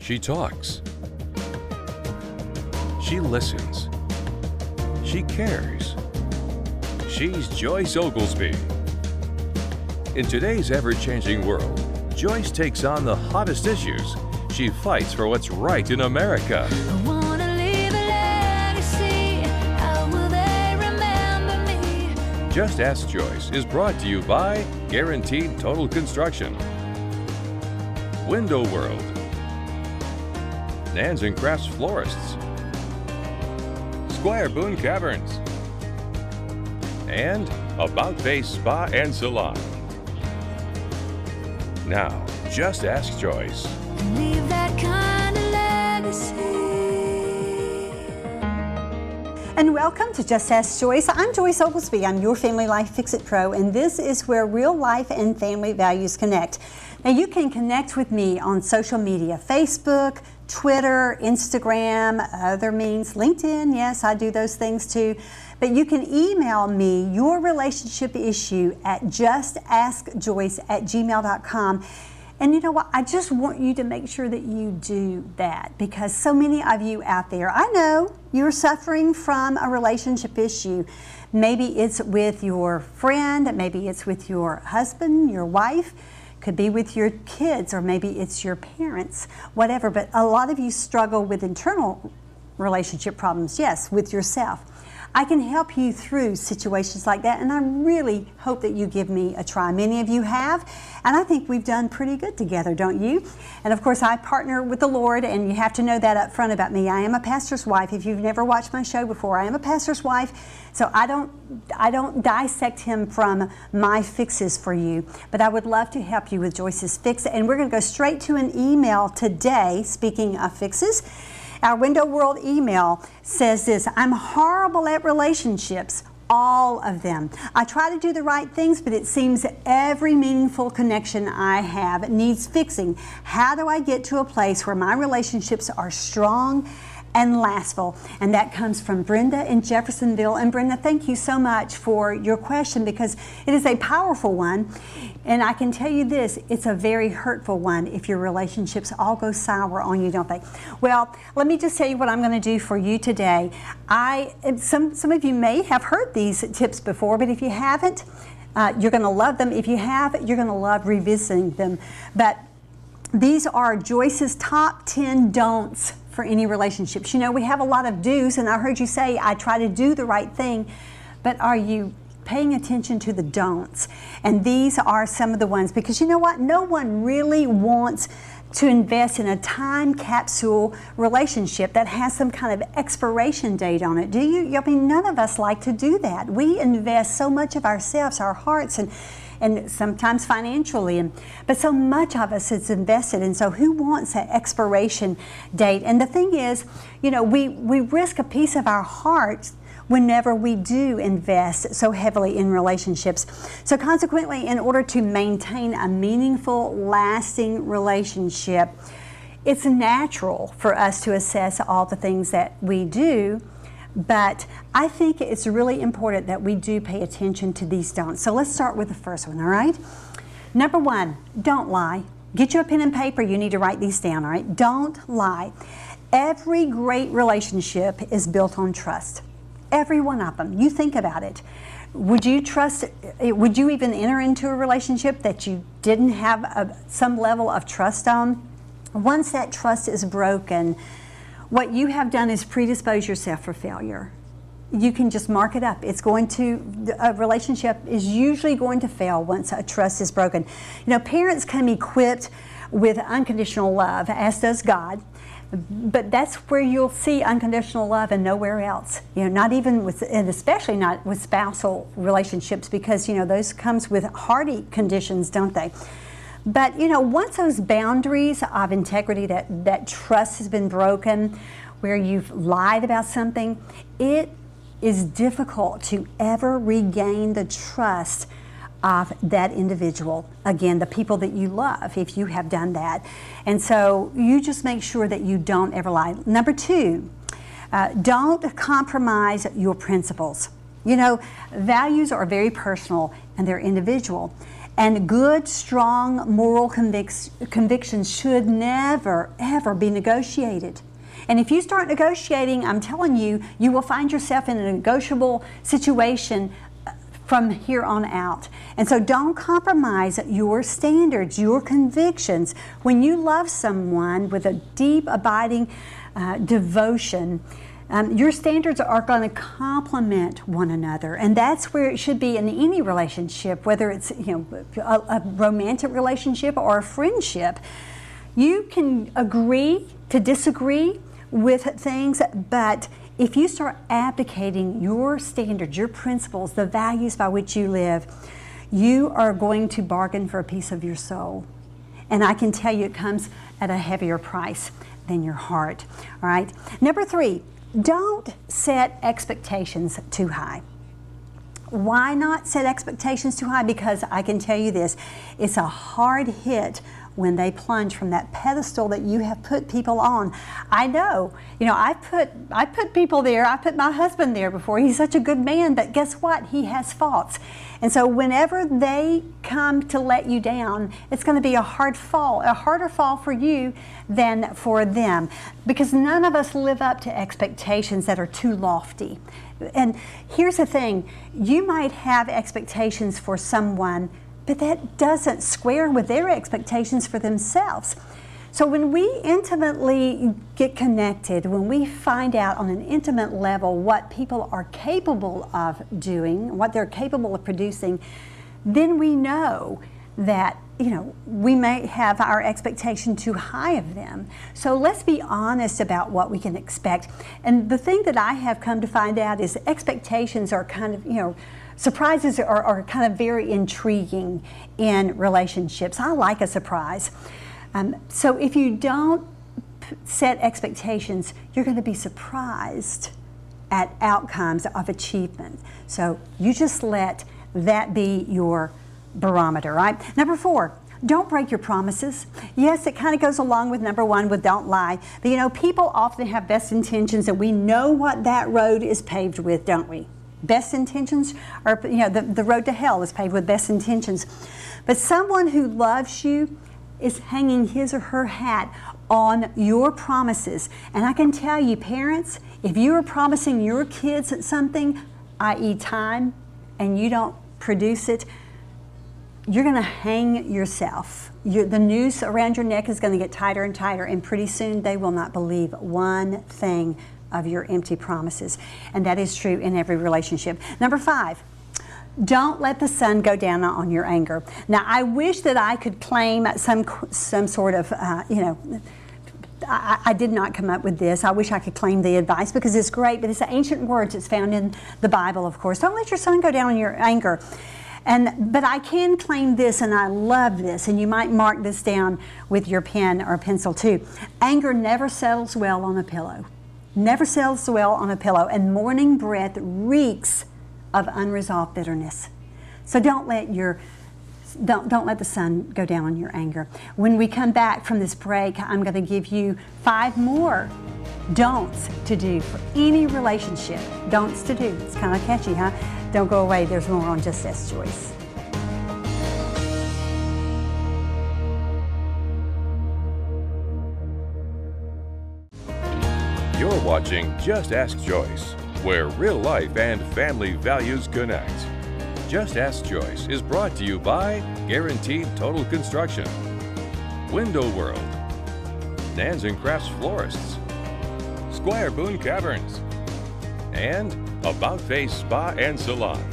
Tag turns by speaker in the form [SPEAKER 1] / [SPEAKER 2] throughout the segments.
[SPEAKER 1] She talks. She listens. She cares. She's Joyce Oglesby. In today's ever-changing world, Joyce takes on the hottest issues. She fights for what's right in America.
[SPEAKER 2] I wanna leave a legacy. How will they remember me?
[SPEAKER 1] Just Ask Joyce is brought to you by Guaranteed Total Construction, Window World, Nan's and Crafts Florists, Squire Boone Caverns, and About Face Spa and Salon. Now, just ask Joyce.
[SPEAKER 2] And leave that kind of legacy.
[SPEAKER 3] And welcome to Just Ask Joyce. I'm Joyce Oglesby. I'm your Family Life Fix-It Pro, and this is where real life and family values connect. Now, you can connect with me on social media, Facebook, Twitter, Instagram, other means, LinkedIn. Yes, I do those things too. But you can email me your relationship issue at justaskjoyce@gmail.com. And you know what? I just want you to make sure that you do that, because so many of you out there, I know you're suffering from a relationship issue. Maybe it's with your friend, maybe it's with your husband, your wife, could be with your kids, or maybe it's your parents, whatever. But a lot of you struggle with internal relationship problems, yes, with yourself. I can help you through situations like that, and I really hope that you give me a try. Many of you have, and I think we've done pretty good together, don't you? And of course, I partner with the Lord, and you have to know that up front about me. I am a pastor's wife. If you've never watched my show before, I am a pastor's wife, so I don't dissect him from my fixes for you, but I would love to help you with Joyce's Fix. And we're going to go straight to an email today, speaking of fixes. Our Window World email says this: I'm horrible at relationships, all of them. I try to do the right things, but it seems every meaningful connection I have needs fixing. How do I get to a place where my relationships are strong and lastful? And that comes from Brenda in Jeffersonville. And Brenda, thank you so much for your question, because it is a powerful one. And I can tell you this, it's a very hurtful one if your relationships all go sour on you, don't they? Well, let me just tell you what I'm going to do for you today. Some of you may have heard these tips before, but if you haven't, you're going to love them. If you have, you're going to love revisiting them. But these are Joyce's top 10 don'ts for any relationships. You know, we have a lot of do's, and I heard you say, I try to do the right thing, but are you paying attention to the don'ts? And these are some of the ones, because you know what? No one really wants to invest in a time capsule relationship that has some kind of expiration date on it. Do you? I mean, none of us like to do that. We invest so much of ourselves, our hearts, and sometimes financially, but so much of us is invested, and so who wants an expiration date? And the thing is, you know, we risk a piece of our hearts whenever we do invest so heavily in relationships. So consequently, in order to maintain a meaningful, lasting relationship, it's natural for us to assess all the things that we do, but I think it's really important that we do pay attention to these don'ts. So let's start with the first one, all right? Number one, don't lie. Get you a pen and paper, you need to write these down, all right? Don't lie. Every great relationship is built on trust. Every one of them. You think about it. Would you even enter into a relationship that you didn't have some level of trust on? Once that trust is broken, what you have done is predispose yourself for failure. You can just mark it up. A relationship is usually going to fail once a trust is broken. You know, parents come equipped with unconditional love, as does God. But that's where you'll see unconditional love and nowhere else. You know, not even with, and especially not with spousal relationships, because, you know, those comes with hardy conditions, don't they? But, you know, once those boundaries of integrity, that trust has been broken, where you've lied about something, it is difficult to ever regain the trust of that individual. Again, the people that you love, if you have done that. And so you just make sure that you don't ever lie. Number two, don't compromise your principles. You know, values are very personal and they're individual. And good, strong moral convictions should never, ever be negotiated. And if you start negotiating, I'm telling you, you will find yourself in a negotiable situation from here on out. And so don't compromise your standards, your convictions. When you love someone with a deep, abiding devotion, your standards are going to complement one another, and that's where it should be in any relationship, whether it's a romantic relationship or a friendship. You can agree to disagree with things, but if you start abdicating your standards, your principles, the values by which you live, you are going to bargain for a piece of your soul. And I can tell you it comes at a heavier price than your heart. All right. Number 3, don't set expectations too high. Why not set expectations too high? Because I can tell you this, it's a hard hit when they plunge from that pedestal that you have put people on. I know, I put people there. I put my husband there before. He's such a good man, but guess what? He has faults. And so whenever they come to let you down, it's going to be a harder fall for you than for them, because none of us live up to expectations that are too lofty. And here's the thing, you might have expectations for someone, but that doesn't square with their expectations for themselves. So when we intimately get connected, when we find out on an intimate level what people are capable of doing, what they're capable of producing, then we know that we may have our expectation too high of them. So let's be honest about what we can expect. And the thing that I have come to find out is expectations are kind of, surprises are kind of very intriguing in relationships. I like a surprise. So if you don't set expectations, you're going to be surprised at outcomes of achievement. So you just let that be your barometer, right? Number 4, don't break your promises. Yes, it kind of goes along with number 1 with don't lie. But people often have best intentions, and we know what that road is paved with, don't we? Best intentions are, the road to hell is paved with best intentions. But someone who loves you is hanging his or her hat on your promises. And I can tell you, parents, if you are promising your kids something, i.e. time, and you don't produce it, you're going to hang yourself. The noose around your neck is going to get tighter and tighter, and pretty soon they will not believe one thing of your empty promises. And that is true in every relationship. Number 5, don't let the sun go down on your anger. Now, I wish that I could claim some sort of, I did not come up with this. I wish I could claim the advice because it's great, but it's the ancient words. It's found in the Bible, of course. Don't let your sun go down on your anger. But I can claim this, and I love this, and you might mark this down with your pen or pencil too. Anger never settles well on a pillow. Never settles well on a pillow, and morning breath reeks of unresolved bitterness. So don't let the sun go down on your anger. When we come back from this break, I'm going to give you 5 more don'ts to do for any relationship. Don'ts to do. It's kind of catchy, huh? Don't go away. There's more on Just Ask Joyce.
[SPEAKER 1] You're watching Just Ask Joyce, where real life and family values connect. Just Ask Joyce is brought to you by Guaranteed Total Construction, Window World, Nans and Crafts Florists, Squire Boone Caverns, and About Face Spa and Salon.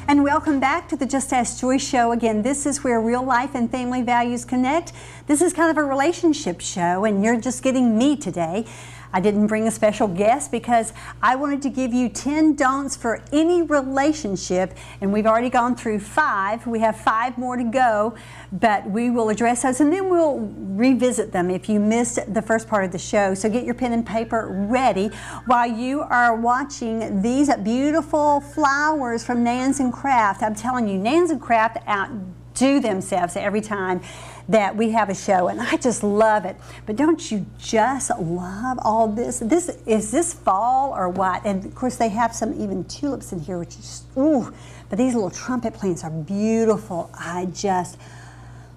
[SPEAKER 3] And welcome back to the Just Ask Joyce show. Again, this is where real life and family values connect. This is kind of a relationship show, and you're just getting me today. I didn't bring a special guest because I wanted to give you 10 don'ts for any relationship, and we've already gone through 5. We have 5 more to go, but we will address those and then we'll revisit them if you missed the first part of the show. So get your pen and paper ready while you are watching these beautiful flowers from Nans and Craft. I'm telling you, Nans and Craft outdo themselves every time. that we have a show, and I just love it. But don't you just love all this? Is this fall or what? And of course they have some even tulips in here, which is just, ooh, but these little trumpet plants are beautiful. I just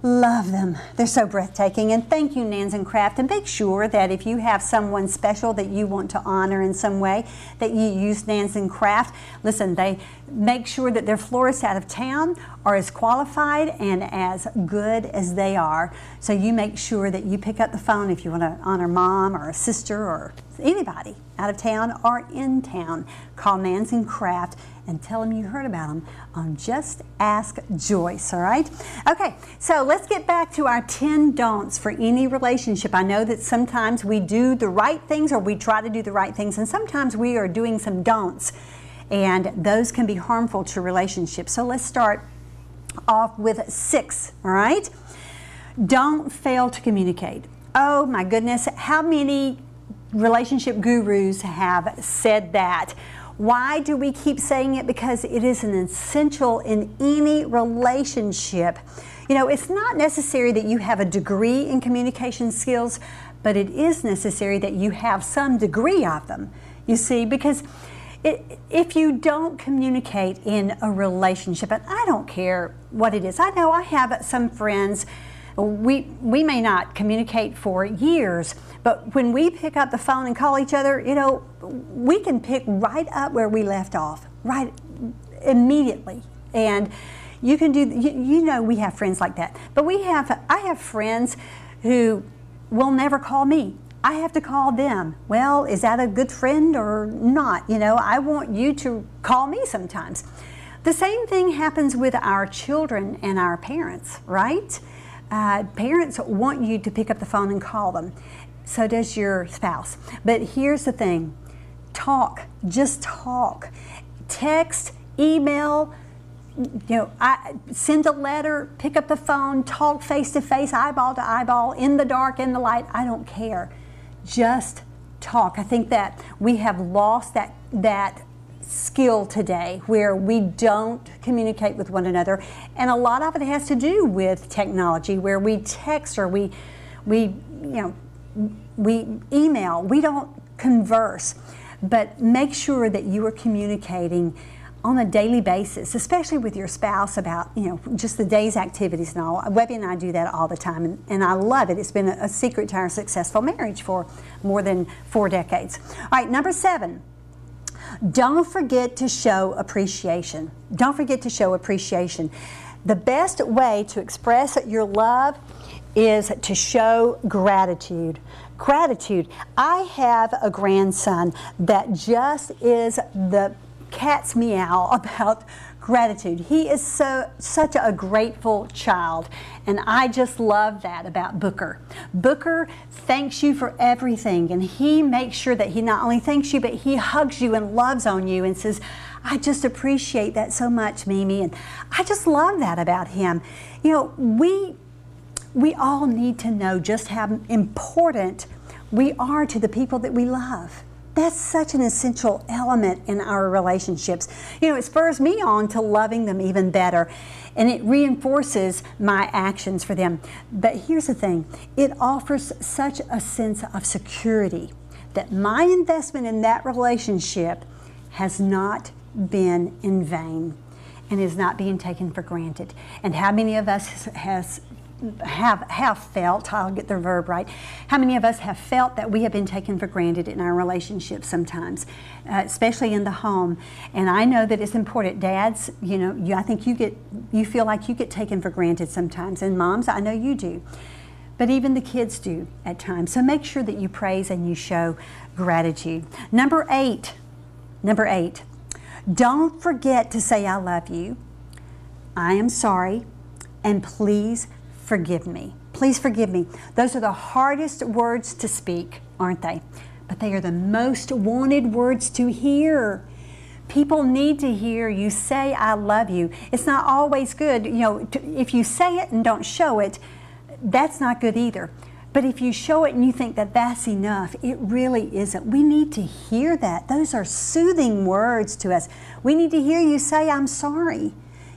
[SPEAKER 3] love them. They're so breathtaking. And thank you, Nansen Craft. And make sure that if you have someone special that you want to honor in some way, that you use Nansen Craft. Listen, they make sure that their florists out of town are as qualified and as good as they are. So you make sure that you pick up the phone if you want to honor mom or a sister or anybody out of town or in town. Call Nansen Craft and tell them you heard about them on Just Ask Joyce, all right? Okay, so let's get back to our 10 don'ts for any relationship. I know that sometimes we do the right things, or we try to do the right things, and sometimes we are doing some don'ts, and those can be harmful to relationships. So let's start off with 6, all right? Don't fail to communicate. Oh my goodness, how many relationship gurus have said that? Why do we keep saying it? Because it is an essential in any relationship. You know, it's not necessary that you have a degree in communication skills, but it is necessary that you have some degree of them. You see, because if you don't communicate in a relationship, and I don't care what it is. I know I have some friends, we may not communicate for years, but when we pick up the phone and call each other, you know, we can pick right up where we left off, right immediately. And you can do, you know, we have friends like that. But I have friends who will never call me. I have to call them. Well, is that a good friend or not? You know, I want you to call me sometimes. The same thing happens with our children and our parents, right? Parents want you to pick up the phone and call them. So does your spouse. But here's the thing. Talk. Just talk. Text, email, you know, send a letter, pick up the phone, talk face to face, eyeball to eyeball, in the dark, in the light. I don't care. Just talk. I think that we have lost that skill today where we don't communicate with one another, and a lot of it has to do with technology, where we text or we email. We don't converse. But make sure that you are communicating on a daily basis, especially with your spouse, about, you know, just the day's activities and all. Webby and I do that all the time, and I love it. It's been a secret to our successful marriage for more than 4 decades. All right, number 7. Don't forget to show appreciation. Don't forget to show appreciation. The best way to express your love is to show gratitude. Gratitude. I have a grandson that just is the cat's meow about gratitude. He is such a grateful child, and I just love that about Booker. Booker thanks you for everything, and he makes sure that he not only thanks you, but he hugs you and loves on you and says, I just appreciate that so much, Mimi, and I just love that about him. You know, we all need to know just how important we are to the people that we love. That's such an essential element in our relationships. You know, it spurs me on to loving them even better, and it reinforces my actions for them. But here's the thing, it offers such a sense of security that my investment in that relationship has not been in vain and is not being taken for granted. And how many of us have felt, I'll get the verb right, how many of us have felt that we have been taken for granted in our relationships sometimes, especially in the home? And I know that it's important. Dads, you know, I think you feel like you get taken for granted sometimes, and moms, I know you do. But even the kids do at times. So make sure that you praise and you show gratitude. Number 8, don't forget to say I love you, I am sorry, and please forgive me. Please forgive me. Those are the hardest words to speak, aren't they? But they are the most wanted words to hear. People need to hear you say I love you. It's not always good, you know, if you say it and don't show it, that's not good either. But if you show it and you think that that's enough, it really isn't. We need to hear that. Those are soothing words to us. We need to hear you say I'm sorry.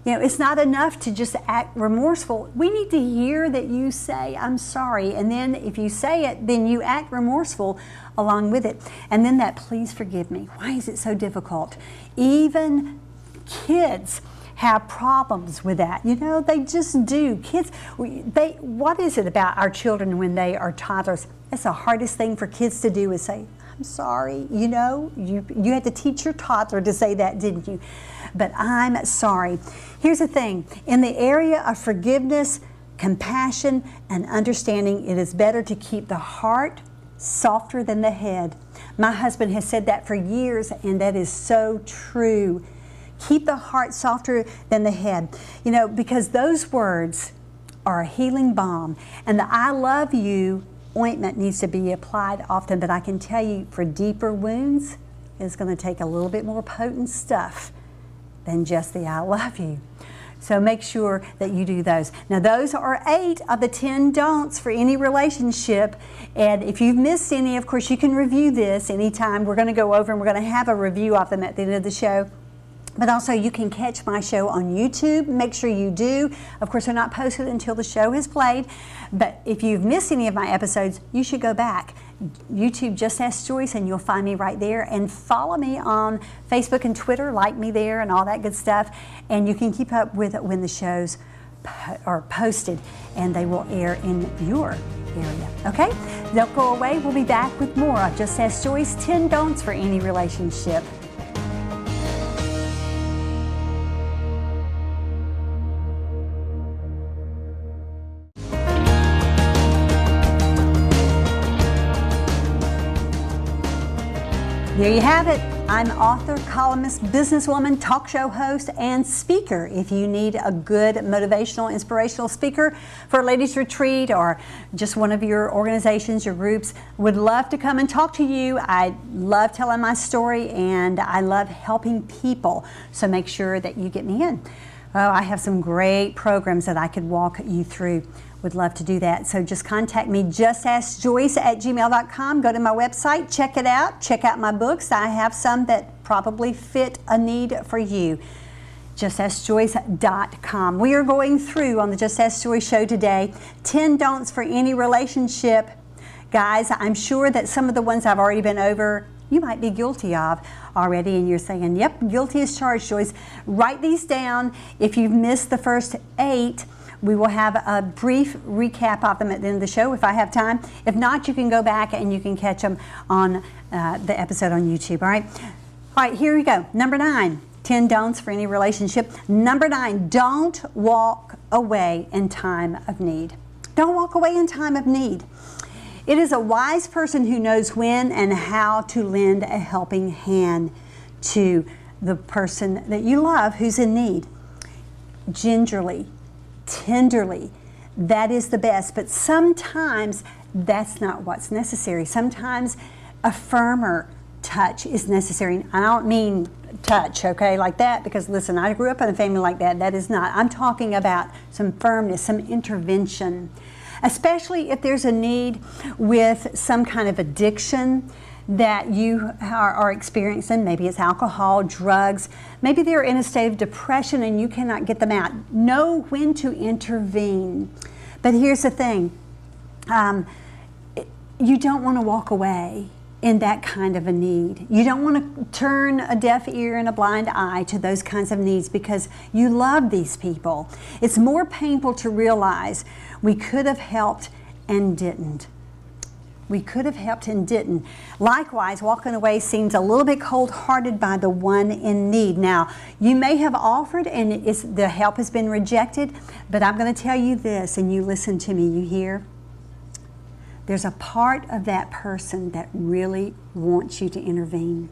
[SPEAKER 3] You know, it's not enough to just act remorseful. We need to hear that you say, I'm sorry. And then if you say it, then you act remorseful along with it. And then that, please forgive me. Why is it so difficult? Even kids have problems with that. You know, they just do. Kids, what is it about our children when they are toddlers? That's the hardest thing for kids to do is say, I'm sorry. You know, you had to teach your toddler to say that, didn't you? But I'm sorry. Here's the thing. In the area of forgiveness, compassion, and understanding, it is better to keep the heart softer than the head. My husband has said that for years, and that is so true. Keep the heart softer than the head. You know, because those words are a healing balm. And the I love you ointment needs to be applied often. But I can tell you, for deeper wounds, it's going to take a little bit more potent stuff than just the I love you. So make sure that you do those. Now, those are 8 of the 10 don'ts for any relationship. And if you've missed any, of course, you can review this anytime. We're going to go over and we're going to have a review of them at the end of the show. But also, you can catch my show on YouTube. Make sure you do. Of course, they're not posted until the show has played. But if you've missed any of my episodes, you should go back. YouTube, just ask Joyce, and you'll find me right there. And follow me on Facebook and Twitter. Like me there and all that good stuff. And you can keep up with it when the shows are posted, and they will air in your area. Okay? Don't go away. We'll be back with more of Just Ask Joyce, 10 don'ts for any relationship. There you have it. I'm author, columnist, businesswoman, talk show host, and speaker. If you need a good motivational, inspirational speaker for a ladies' retreat or just one of your organizations, your groups, would love to come and talk to you. I love telling my story, and I love helping people. So make sure that you get me in. Oh, I have some great programs that I could walk you through. Would love to do that. So just contact me, justaskjoyce@gmail.com. Go to my website, check it out. Check out my books. I have some that probably fit a need for you. justaskjoyce.com. We are going through on the Just Ask Joyce show today 10 don'ts for any relationship. Guys, I'm sure that some of the ones I've already been over, you might be guilty of already, and you're saying, yep, guilty as charged, Joyce. Write these down. If you've missed the first 8, we will have a brief recap of them at the end of the show if I have time. If not, you can go back and you can catch them on the episode on YouTube, all right? All right, here we go. Number 9, 10 don'ts for any relationship. Number 9, don't walk away in time of need. Don't walk away in time of need. It is a wise person who knows when and how to lend a helping hand to the person that you love who's in need. Gingerly, tenderly, that is the best. But sometimes that's not what's necessary. Sometimes a firmer touch is necessary. I don't mean touch, okay, like that, because listen, I grew up in a family like that. That is not. I'm talking about some firmness, some intervention, especially if there's a need with some kind of addiction that you are experiencing. Maybe it's alcohol, drugs. Maybe they're in a state of depression and you cannot get them out. Know when to intervene. But here's the thing. You don't want to walk away in that kind of a need. You don't want to turn a deaf ear and a blind eye to those kinds of needs because you love these people. It's more painful to realize we could have helped and didn't. We could have helped and didn't. Likewise, walking away seems a little bit cold-hearted by the one in need. Now, you may have offered and the help has been rejected, but I'm going to tell you this, and you listen to me, you hear? There's a part of that person that really wants you to intervene.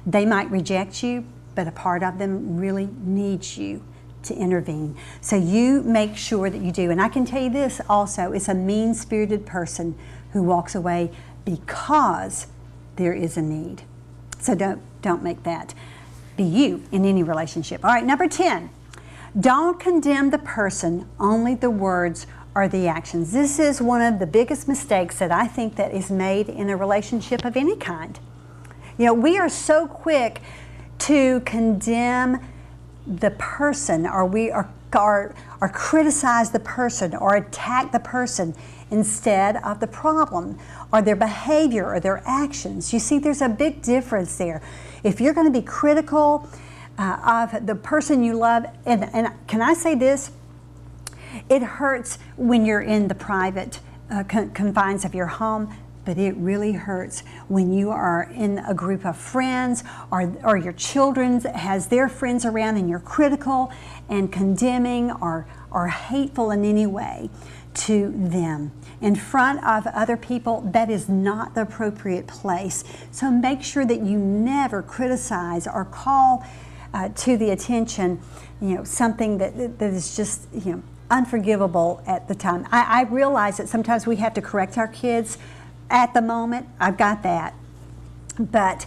[SPEAKER 3] They might reject you, but a part of them really needs you to intervene. So you make sure that you do. And I can tell you this also, it's a mean-spirited person who walks away because there is a need. So don't make that be you in any relationship. All right, number 10, don't condemn the person, only the words or the actions. This is one of the biggest mistakes that I think that is made in a relationship of any kind. You know, we are so quick to condemn the person, or we are criticize the person or attack the person instead of the problem or their behavior or their actions. You see, there's a big difference there. If you're going to be critical of the person you love, and can I say this? It hurts when you're in the private confines of your home, but it really hurts when you are in a group of friends or your children has their friends around and you're critical and condemning or hateful in any way to them. In front of other people, that is not the appropriate place. So make sure that you never criticize or call to the attention, something that is just, unforgivable at the time. I realize that sometimes we have to correct our kids at the moment. I've got that. But,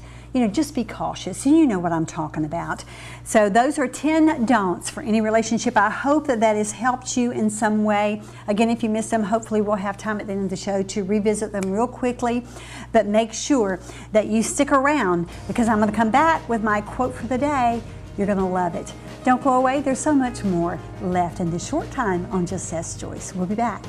[SPEAKER 3] just be cautious. You know what I'm talking about. So those are 10 don'ts for any relationship. I hope that has helped you in some way. Again, if you missed them, hopefully we'll have time at the end of the show to revisit them real quickly. But make sure that you stick around, because I'm going to come back with my quote for the day. You're going to love it. Don't go away. There's so much more left in this short time on Just Ask Joyce. We'll be back.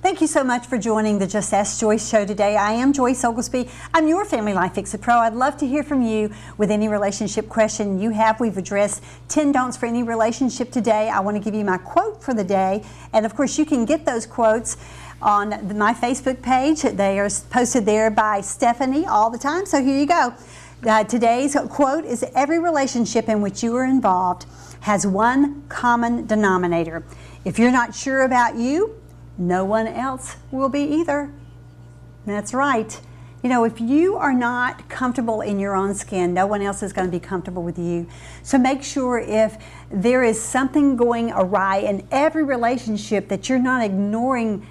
[SPEAKER 3] Thank you so much for joining the Just Ask Joyce show today. I am Joyce Oglesby. I'm your Family Life Fix-It Pro. I'd love to hear from you with any relationship question you have. We've addressed 10 don'ts for any relationship today. I want to give you my quote for the day. And of course, you can get those quotes on my Facebook page. They are posted there by Stephanie all the time. So here you go. Today's quote is, every relationship in which you are involved has one common denominator. If you're not sure about you, no one else will be either. That's right. If you are not comfortable in your own skin, no one else is going to be comfortable with you. So make sure if there is something going awry in every relationship that you're not ignoring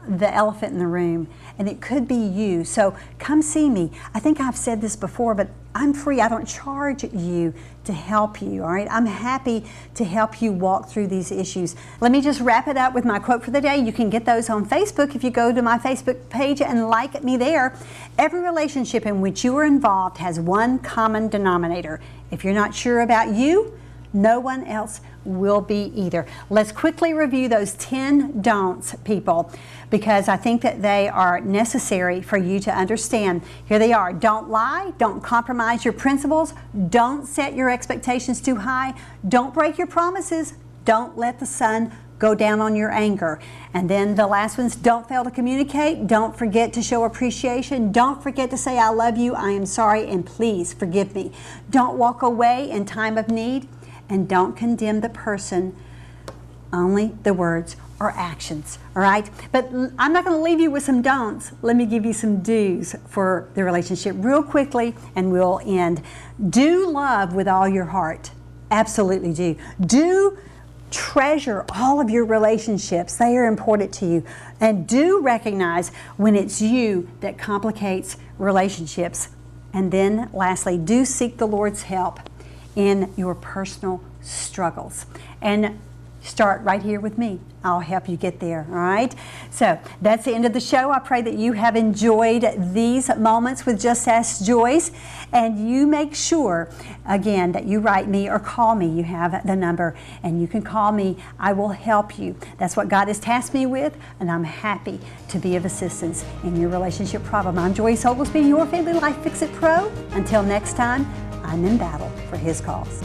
[SPEAKER 3] the elephant in the room, and it could be you. So come see me. I think I've said this before, but I'm free. I don't charge you to help you, all right? I'm happy to help you walk through these issues. Let me just wrap it up with my quote for the day. You can get those on Facebook if you go to my Facebook page and like me there. Every relationship in which you are involved has one common denominator. If you're not sure about you, no one else will be either. Let's quickly review those 10 don'ts, people, because I think that they are necessary for you to understand. Here they are. Don't lie. Don't compromise your principles. Don't set your expectations too high. Don't break your promises. Don't let the sun go down on your anger. And then the last one's, don't fail to communicate. Don't forget to show appreciation. Don't forget to say, I love you, I am sorry, and please forgive me. Don't walk away in time of need. And don't condemn the person, only the words or actions, all right? But I'm not going to leave you with some don'ts. Let me give you some do's for the relationship real quickly, and we'll end. Do love with all your heart. Absolutely do. Do treasure all of your relationships. They are important to you. And do recognize when it's you that complicates relationships. And then lastly, do seek the Lord's help in your personal struggles. And start right here with me. I'll help you get there, all right? So that's the end of the show. I pray that you have enjoyed these moments with Just Ask Joyce. And you make sure, again, that you write me or call me. You have the number, and you can call me. I will help you. That's what God has tasked me with, and I'm happy to be of assistance in your relationship problem. I'm Joyce Oglesby, your Family Life Fix-It Pro. Until next time, I'm in battle for His cause.